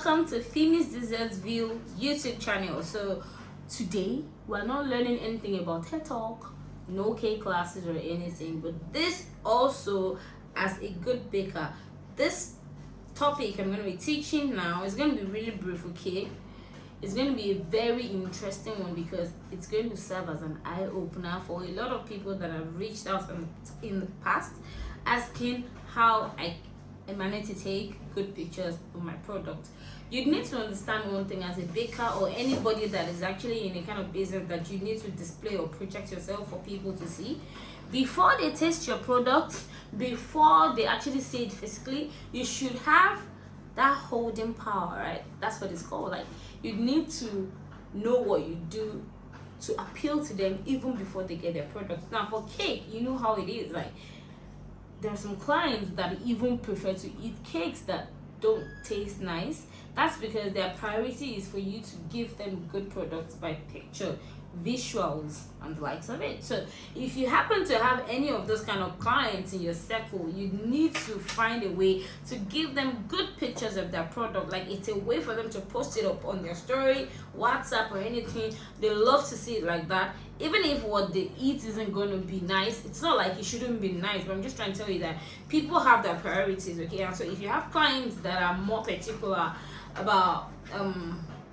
welcome to Femi's Desserts View YouTube channel. So today we're not learning anything about hair talk, no cake classes or anything, but this also, as a good baker, this topic I'm going to be teaching now is going to be really brief, okay? It's going to be a very interesting one because it's going to serve as an eye-opener for a lot of people that have reached out in the past asking how I manage to take good pictures of my product. You need to understand one thing as a baker or anybody that is actually in a kind of business that you need to display or project yourself for people to see. Before they taste your product, before they actually see it physically, you should have that holding power, right? That's what it's called. Like, you need to know what you do to appeal to them even before they get their product. Now for cake, you know how it is. Like, there are some clients that even prefer to eat cakes that don't taste nice. That's because their priority is for you to give them good products by picture, visuals, and the likes of it. So if you happen to have any of those kind of clients in your circle, you need to find a way to give them good pictures of their product. Like, it's a way for them to post it up on their story, WhatsApp, or anything. They love to see it like that. Even if what they eat isn't going to be nice, it's not like it shouldn't be nice, but I'm just trying to tell you that people have their priorities, okay? And so if you have clients that are more particular about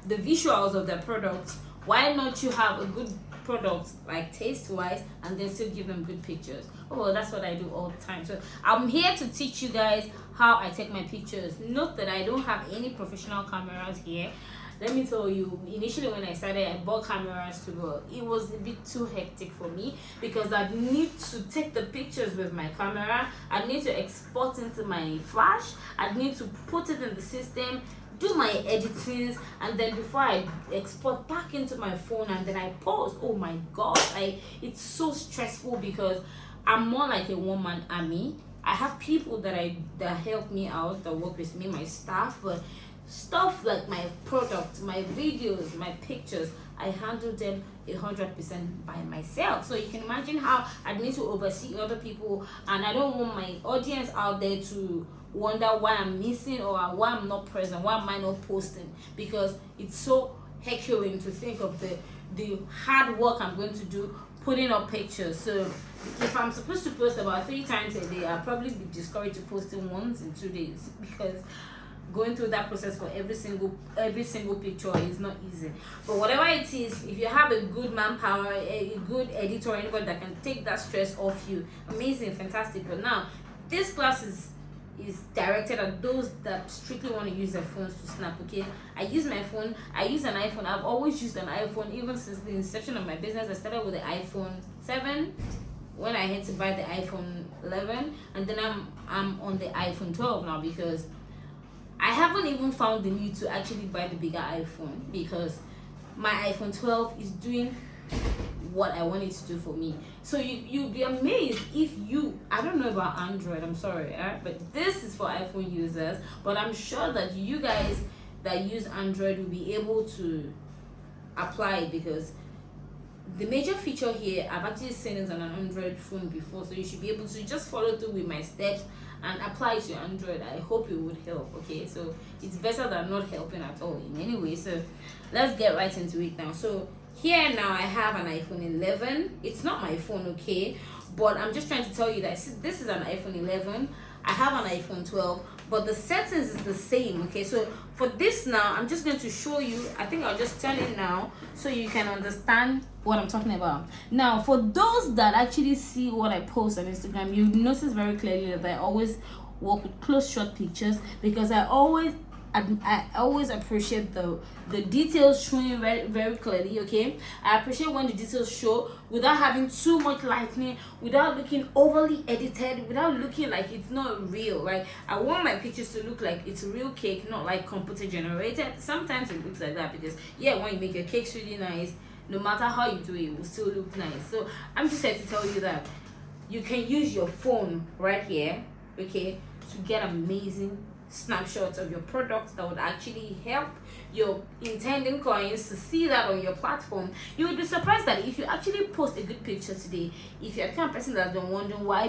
the visuals of their products, why not you have a good product, like taste wise, and then still give them good pictures? Oh well, that's what I do all the time. So I'm here to teach you guys how I take my pictures. Note that I don't have any professional cameras here. Let me tell you, initially when I started, I bought cameras too, but it was a bit too hectic for me because I need to take the pictures with my camera, I need to export into my flash, I need to put it in the system, do my editings, and then before I export back into my phone and then I post. Oh my god, it's so stressful because I'm more like a one-man army. I have people that help me out, that work with me, my staff, but stuff like my product, my videos, my pictures, I handle them 100% by myself. So you can imagine how I need to oversee other people, and I don't want my audience out there to wonder why I'm missing or why I'm not present, why am I not posting, because it's so herculean to think of the hard work I'm going to do putting up pictures. So if I'm supposed to post about 3 times a day, I'll probably be discouraged to posting once in 2 days because going through that process for every single picture is not easy. But whatever it is, if you have a good manpower, a good editor, anybody that can take that stress off you, amazing, fantastic. But now this class is directed at those that strictly want to use their phones to snap, okay? I use my phone, I use an iPhone. I've always used an iPhone even since the inception of my business. I started with the iPhone 7 when I had to buy the iPhone 11, and then I'm on the iPhone 12 now because I haven't even found the need to actually buy the bigger iPhone because my iPhone 12 is doing what I want it to do for me. So you'll be amazed if I don't know about Android, I'm sorry, but this is for iPhone users, but I'm sure that you guys that use Android will be able to apply it because the major feature here, I've actually seen it on an Android phone before, so you should be able to just follow through with my steps and apply it to Android. I hope it would help, okay? So it's better than not helping at all in any way. So let's get right into it now. So here now I have an iPhone 11. It's not my phone, okay? But I'm just trying to tell you that this is an iPhone 11. I have an iPhone 12, but the settings is the same, okay? So for this now, I'm just going to show you. I think I'll just turn it now so you can understand what I'm talking about. Now, for those that actually see what I post on Instagram, you notice very clearly that I always work with close shot pictures because I always appreciate the details showing very, very clearly, okay? I appreciate when the details show without having too much lightning, without looking overly edited, without looking like it's not real. Like, I want my pictures to look like it's real cake, not like computer generated. Sometimes it looks like that because, yeah, when you make your cakes really nice, no matter how you do it, it will still look nice. So I'm just here to tell you that you can use your phone right here, okay, to get amazing snapshots of your products that would actually help your intending clients to see that on your platform. You would be surprised that if you actually post a good picture today, if you're the kind of person that's been wondering why